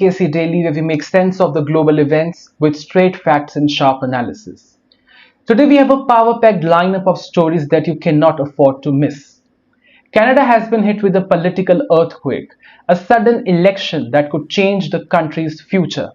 BKC Daily, where we make sense of the global events with straight facts and sharp analysis. Today we have a power-packed lineup of stories that you cannot afford to miss. Canada has been hit with a political earthquake, a sudden election that could change the country's future.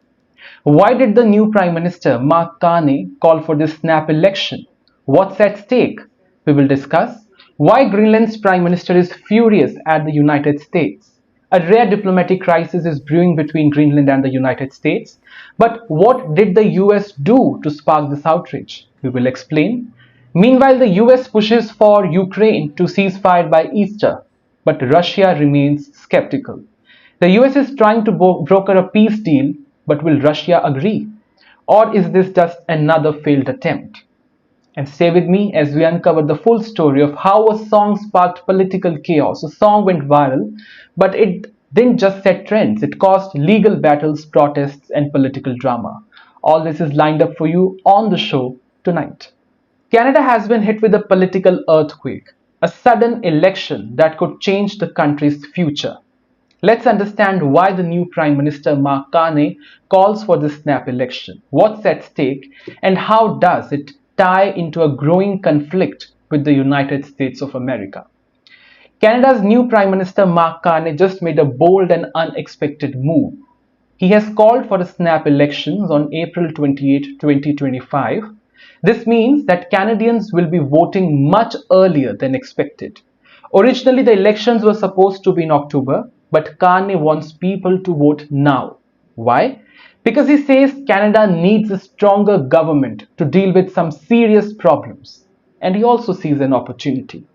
Why did the new Prime Minister, Mark Carney, call for this snap election? What's at stake? We will discuss why Greenland's Prime Minister is furious at the United States. A rare diplomatic crisis is brewing between Greenland and the United States. But what did the US do to spark this outrage? We will explain. Meanwhile, the US pushes for Ukraine to cease fire by Easter, but Russia remains skeptical. The US is trying to broker a peace deal, but will Russia agree? Or is this just another failed attempt? And stay with me as we uncover the full story of how a song sparked political chaos. A song went viral, but it didn't just set trends, it caused legal battles, protests, and political drama. All this is lined up for you on the show tonight. Canada has been hit with a political earthquake, a sudden election that could change the country's future. Let's understand why the new Prime Minister Mark Carney calls for this snap election, what's at stake, and how does it tie into a growing conflict with the United States of America. Canada's new Prime Minister Mark Carney just made a bold and unexpected move. He has called for a snap elections on April 28, 2025. This means that Canadians will be voting much earlier than expected. Originally, the elections were supposed to be in October, but Carney wants people to vote now. Why? Because he says Canada needs a stronger government to deal with some serious problems. And he also sees an opportunity.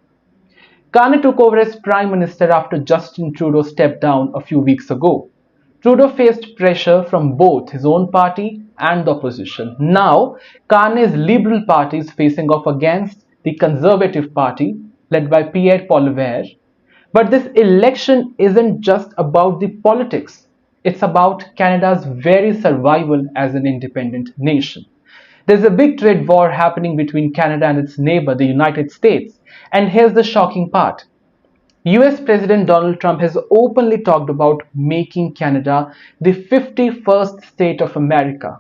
Carney took over as Prime Minister after Justin Trudeau stepped down a few weeks ago. Trudeau faced pressure from both his own party and the opposition. Now, Carney's Liberal Party is facing off against the Conservative Party led by Pierre Poilievre. But this election isn't just about the politics. It's about Canada's very survival as an independent nation. There's a big trade war happening between Canada and its neighbor, the United States. And here's the shocking part. US President Donald Trump has openly talked about making Canada the 51st state of America.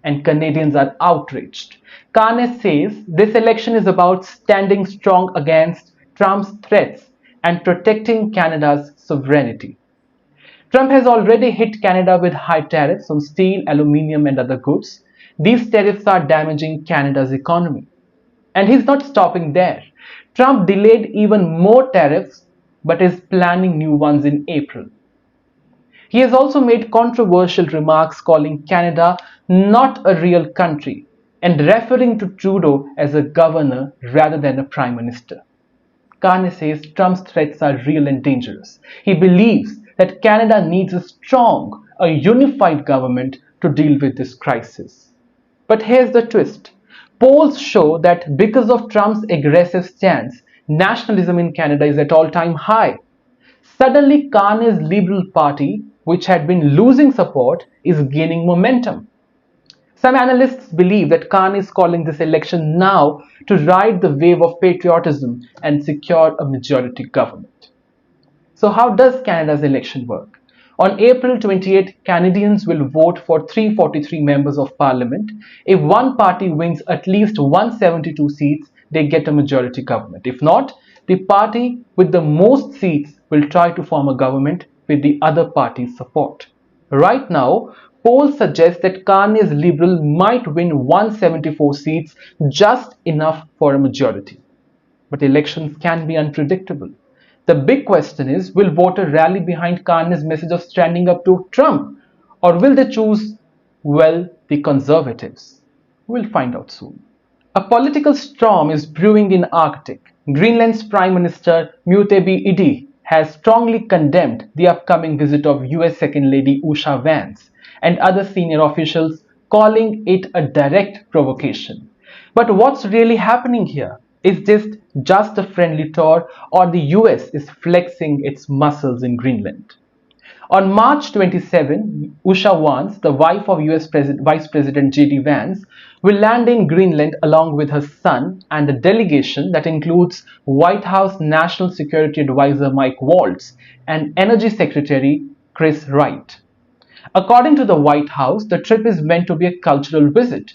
And Canadians are outraged. Carney says this election is about standing strong against Trump's threats and protecting Canada's sovereignty. Trump has already hit Canada with high tariffs on steel, aluminium, and other goods. These tariffs are damaging Canada's economy. And he's not stopping there. Trump delayed even more tariffs, but is planning new ones in April. He has also made controversial remarks calling Canada not a real country and referring to Trudeau as a governor rather than a prime minister. Carney says Trump's threats are real and dangerous. He believes that Canada needs a strong, a unified government to deal with this crisis. But here's the twist. Polls show that because of Trump's aggressive stance, nationalism in Canada is at all-time high. Suddenly, Carney's Liberal Party, which had been losing support, is gaining momentum. Some analysts believe that Carney is calling this election now to ride the wave of patriotism and secure a majority government. So how does Canada's election work? On April 28, Canadians will vote for 343 members of parliament. If one party wins at least 172 seats, they get a majority government. If not, the party with the most seats will try to form a government with the other party's support. Right now, polls suggest that Carney's Liberal might win 174 seats, just enough for a majority. But elections can be unpredictable. The big question is, will voters rally behind Carney's message of standing up to Trump? Or will they choose, well, the Conservatives? We'll find out soon. A political storm is brewing in Arctic. Greenland's Prime Minister Mutebi Idi has strongly condemned the upcoming visit of US Second Lady Usha Vance and other senior officials, calling it a direct provocation. But what's really happening here? Is this just a friendly tour, or the US is flexing its muscles in Greenland? On March 27, Usha Vance, the wife of US Vice President J.D. Vance, will land in Greenland along with her son and a delegation that includes White House National Security Advisor Mike Waltz and Energy Secretary Chris Wright. According to the White House, the trip is meant to be a cultural visit.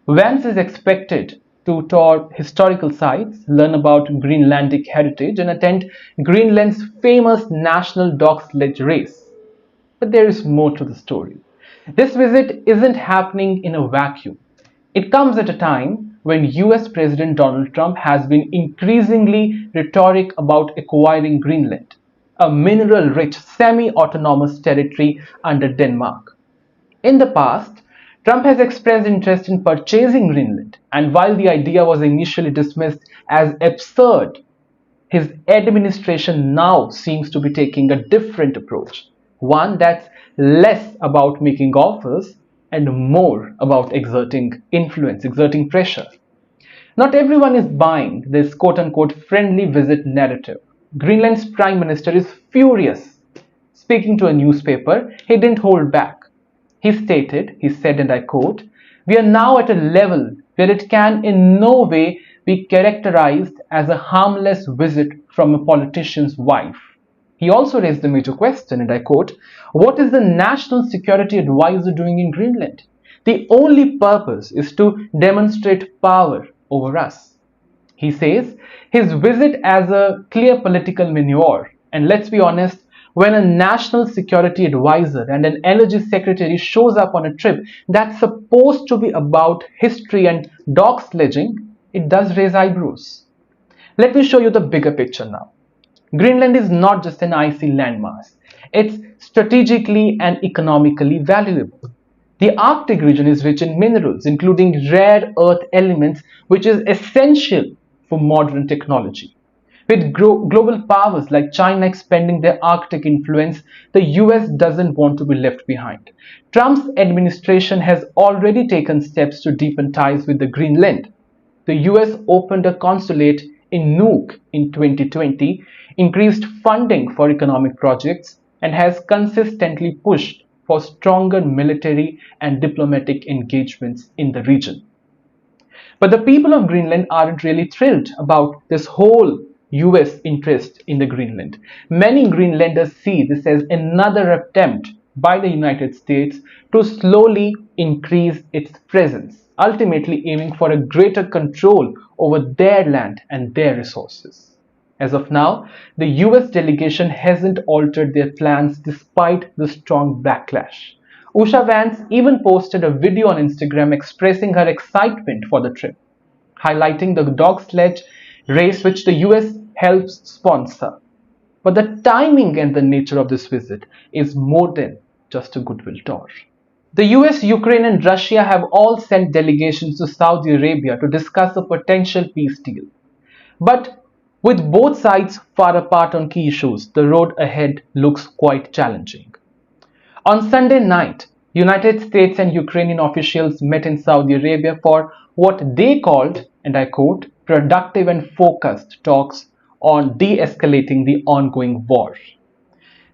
Vance is expected to tour historical sites, learn about Greenlandic heritage, and attend Greenland's famous national dog sledge race. But there is more to the story. This visit isn't happening in a vacuum. It comes at a time when US President Donald Trump has been increasingly rhetoric about acquiring Greenland, a mineral rich semi autonomous territory under Denmark. In the past, Trump has expressed interest in purchasing Greenland, and while the idea was initially dismissed as absurd, his administration now seems to be taking a different approach, one that's less about making offers and more about exerting influence, exerting pressure. Not everyone is buying this quote unquote friendly visit narrative. Greenland's prime minister is furious. Speaking to a newspaper, he didn't hold back. He said, and I quote, "We are now at a level where it can in no way be characterized as a harmless visit from a politician's wife." He also raised the major question, and I quote, "What is the National Security Advisor doing in Greenland? The only purpose is to demonstrate power over us." He says his visit as a clear political maneuver, and let's be honest, when a national security advisor and an energy secretary shows up on a trip that's supposed to be about history and dog sledging, it does raise eyebrows. Let me show you the bigger picture now. Greenland is not just an icy landmass. It's strategically and economically valuable. The Arctic region is rich in minerals, including rare earth elements, which is essential for modern technology. With global powers like China expanding their Arctic influence, the US doesn't want to be left behind. Trump's administration has already taken steps to deepen ties with the Greenland. The US opened a consulate in Nuuk in 2020, increased funding for economic projects, and has consistently pushed for stronger military and diplomatic engagements in the region. But the people of Greenland aren't really thrilled about this whole US interest in the Greenland. Many Greenlanders see this as another attempt by the United States to slowly increase its presence, ultimately aiming for a greater control over their land and their resources. As of now, the US delegation hasn't altered their plans despite the strong backlash. Usha Vance even posted a video on Instagram expressing her excitement for the trip, highlighting the dog sledge race which the US helps sponsor. But the timing and the nature of this visit is more than just a goodwill tour. The US, Ukraine, and Russia have all sent delegations to Saudi Arabia to discuss a potential peace deal. But with both sides far apart on key issues, the road ahead looks quite challenging. On Sunday night, United States and Ukrainian officials met in Saudi Arabia for what they called, and I quote, productive and focused talks on de-escalating the ongoing war.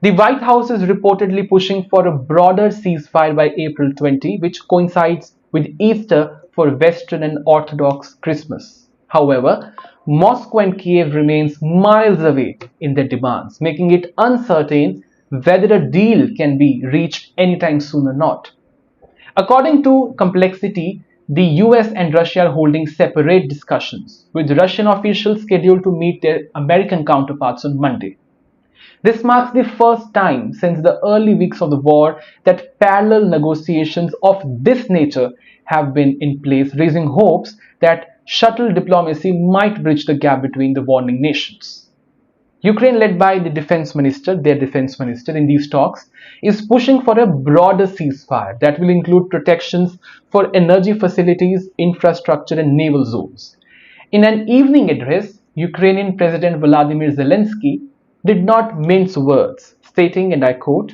The White House is reportedly pushing for a broader ceasefire by April 20, which coincides with Easter for Western and Orthodox Christmas. However, Moscow and Kiev remains miles away in their demands, making it uncertain whether a deal can be reached anytime soon or not. According to Complexity, the US and Russia are holding separate discussions, with Russian officials scheduled to meet their American counterparts on Monday. This marks the first time since the early weeks of the war that parallel negotiations of this nature have been in place, raising hopes that shuttle diplomacy might bridge the gap between the warring nations. Ukraine, led by their defense minister in these talks, is pushing for a broader ceasefire that will include protections for energy facilities, infrastructure, and naval zones. In an evening address, Ukrainian President Volodymyr Zelensky did not mince words, stating, and I quote,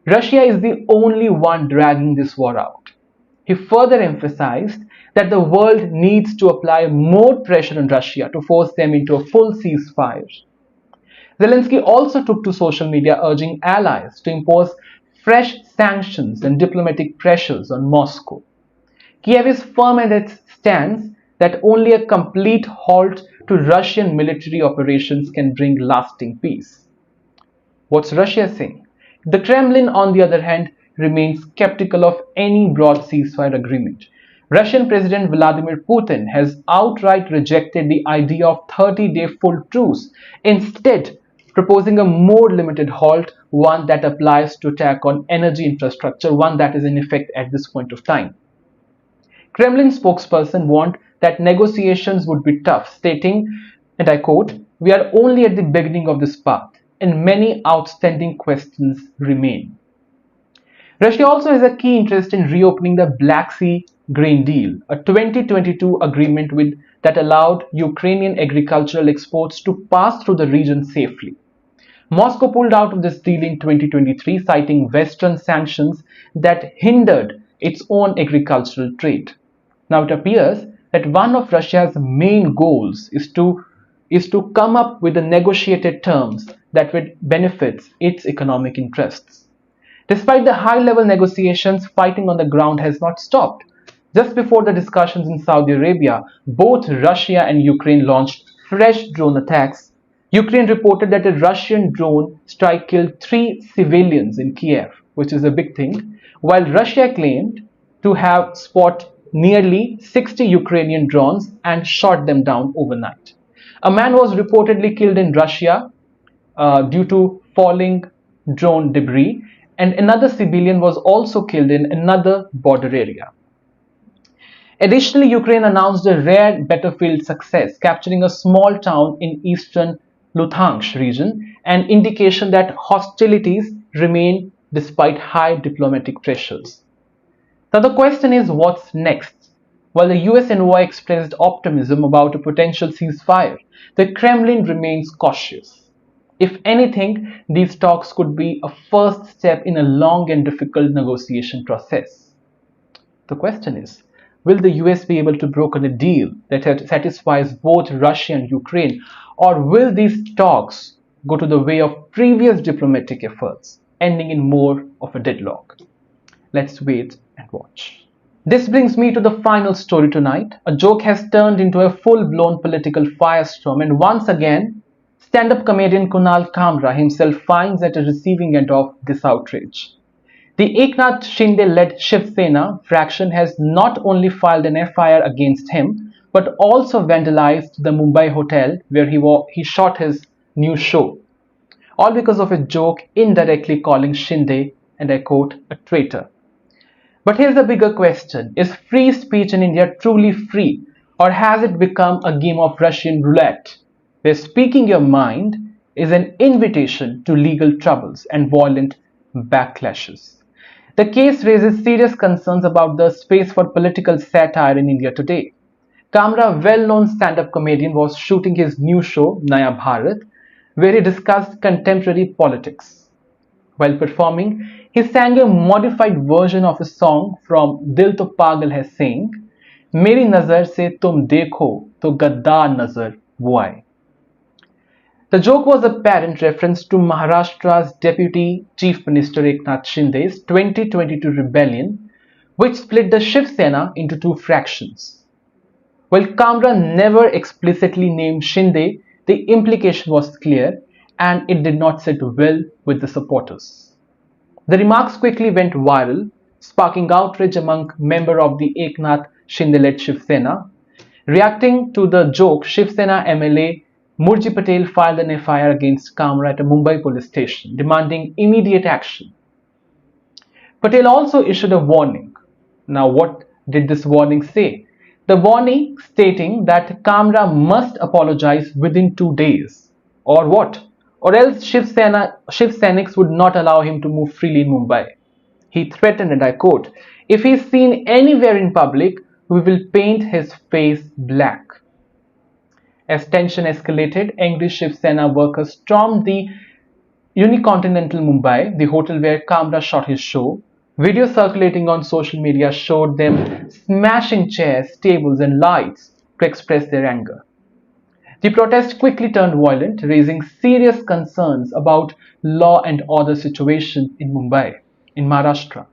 "Russia is the only one dragging this war out." He further emphasized that the world needs to apply more pressure on Russia to force them into a full ceasefire. Zelensky also took to social media urging allies to impose fresh sanctions and diplomatic pressures on Moscow. Kiev is firm in its stance that only a complete halt to Russian military operations can bring lasting peace. What's Russia saying? The Kremlin, on the other hand, remains skeptical of any broad ceasefire agreement. Russian President Vladimir Putin has outright rejected the idea of 30-day full truce, instead proposing a more limited halt, one that applies to attack on energy infrastructure, one that is in effect at this point of time. Kremlin spokesperson warned that negotiations would be tough, stating, and I quote, "We are only at the beginning of this path, and many outstanding questions remain." Russia also has a key interest in reopening the Black Sea Grain Deal, a 2022 agreement that allowed Ukrainian agricultural exports to pass through the region safely. Moscow pulled out of this deal in 2023, citing Western sanctions that hindered its own agricultural trade. Now it appears that one of Russia's main goals is to come up with the negotiated terms that would benefit its economic interests. Despite the high-level negotiations, fighting on the ground has not stopped. Just before the discussions in Saudi Arabia, both Russia and Ukraine launched fresh drone attacks. Ukraine reported that a Russian drone strike killed 3 civilians in Kiev, which is a big thing, while Russia claimed to have spotted nearly 60 Ukrainian drones and shot them down overnight. A man was reportedly killed in Russia due to falling drone debris, and another civilian was also killed in another border area. Additionally, Ukraine announced a rare battlefield success, capturing a small town in eastern Luhansk region, an indication that hostilities remain despite high diplomatic pressures. Now the question is, what's next? While the US envoy expressed optimism about a potential ceasefire, the Kremlin remains cautious. If anything, these talks could be a first step in a long and difficult negotiation process. The question is, will the US be able to broker a deal that satisfies both Russia and Ukraine, or will these talks go to the way of previous diplomatic efforts, ending in more of a deadlock? Let's wait and watch. This brings me to the final story tonight. A joke has turned into a full-blown political firestorm, and once again, stand-up comedian Kunal Kamra himself finds at the receiving end of this outrage. The Eknath Shinde-led Shiv Sena fraction has not only filed an FIR against him, but also vandalized the Mumbai hotel where he shot his new show, all because of a joke indirectly calling Shinde, and I quote, a traitor. But here's the bigger question: is free speech in India truly free, or has it become a game of Russian roulette, where speaking your mind is an invitation to legal troubles and violent backlashes? The case raises serious concerns about the space for political satire in India today. Kamra, a well-known stand-up comedian, was shooting his new show, Naya Bharat, where he discussed contemporary politics. While performing, he sang a modified version of a song from Dil To Pagal Hai, saying, "Meri nazar se tum dekho to gaddar nazar wo aaye." The joke was a apparent reference to Maharashtra's Deputy Chief Minister Eknath Shinde's 2022 rebellion, which split the Shiv Sena into two fractions. While Kamra never explicitly named Shinde, the implication was clear, and it did not sit well with the supporters. The remarks quickly went viral, sparking outrage among members of the Eknath Shinde-led Shiv Sena. Reacting to the joke, Shiv Sena MLA Murji Patel filed an FIR against Kamra at a Mumbai police station, demanding immediate action. Patel also issued a warning. Now, what did this warning say? The warning stating that Kamra must apologize within 2 days. Or what? Or else Shiv Sainiks would not allow him to move freely in Mumbai. He threatened, and I quote, "If he is seen anywhere in public, we will paint his face black." As tension escalated, angry Shiv Sena workers stormed the Unicontinental Mumbai, the hotel where Kamra shot his show. Videos circulating on social media showed them smashing chairs, tables, and lights to express their anger. The protest quickly turned violent, raising serious concerns about law and order situation in Mumbai, in Maharashtra.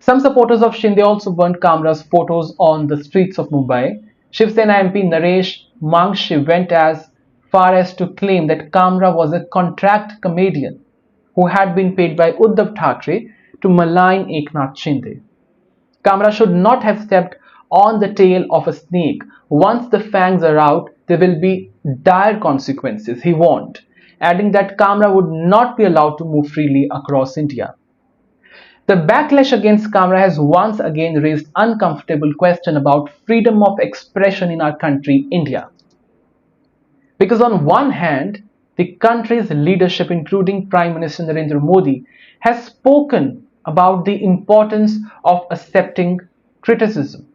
Some supporters of Shinde also burnt Kamra's photos on the streets of Mumbai. Shiv Sena MP Naresh Mangshi went as far as to claim that Kamra was a contract comedian who had been paid by Uddhav Thackeray to malign Eknath Shinde. Kamra should not have stepped on the tail of a snake. Once the fangs are out, there will be dire consequences, he warned, adding that Kamra would not be allowed to move freely across India. The backlash against Kamra has once again raised uncomfortable questions about freedom of expression in our country, India. Because on one hand, the country's leadership, including Prime Minister Narendra Modi, has spoken about the importance of accepting criticism.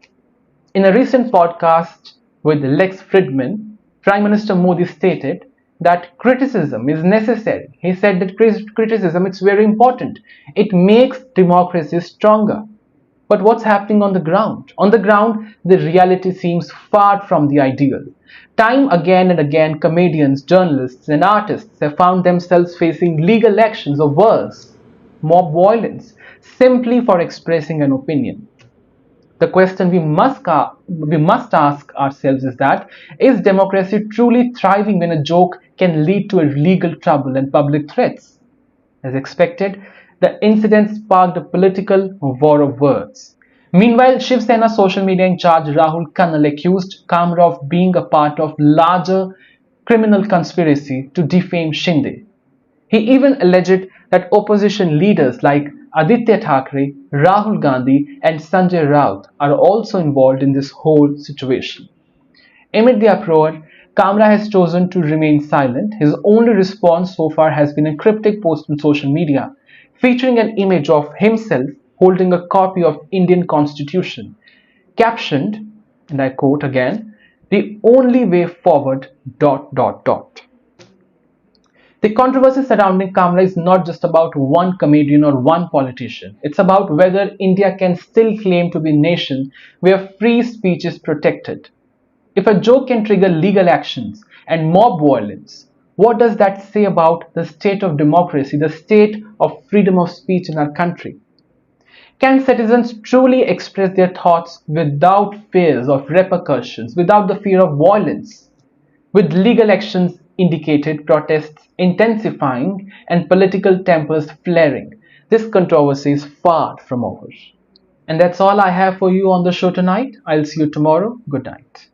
In a recent podcast with Lex Fridman, Prime Minister Modi stated that criticism is necessary. He said that criticism is very important. It makes democracy stronger. But what's happening on the ground? On the ground, the reality seems far from the ideal. Time again and again, comedians, journalists, and artists have found themselves facing legal actions or worse, mob violence, simply for expressing an opinion. The question we must ask ourselves is that, is democracy truly thriving when a joke can lead to a legal trouble and public threats? As expected, the incident sparked a political war of words. Meanwhile, Shiv Sena social media in charge Rahul Kannal accused Kamra of being a part of larger criminal conspiracy to defame Shinde. He even alleged that opposition leaders like Aditya Thackeray, Rahul Gandhi and Sanjay Raut are also involved in this whole situation. Amid the uproar, Kamra has chosen to remain silent. His only response so far has been a cryptic post on social media, featuring an image of himself holding a copy of Indian Constitution, captioned, and I quote again, "The only way forward, dot dot dot." The controversy surrounding Kamra is not just about one comedian or one politician. It's about whether India can still claim to be a nation where free speech is protected. If a joke can trigger legal actions and mob violence, what does that say about the state of democracy, the state of freedom of speech in our country? Can citizens truly express their thoughts without fears of repercussions, without the fear of violence? With legal actions indicated, protests intensifying, and political tempers flaring, this controversy is far from over. And that's all I have for you on the show tonight. I'll see you tomorrow. Good night.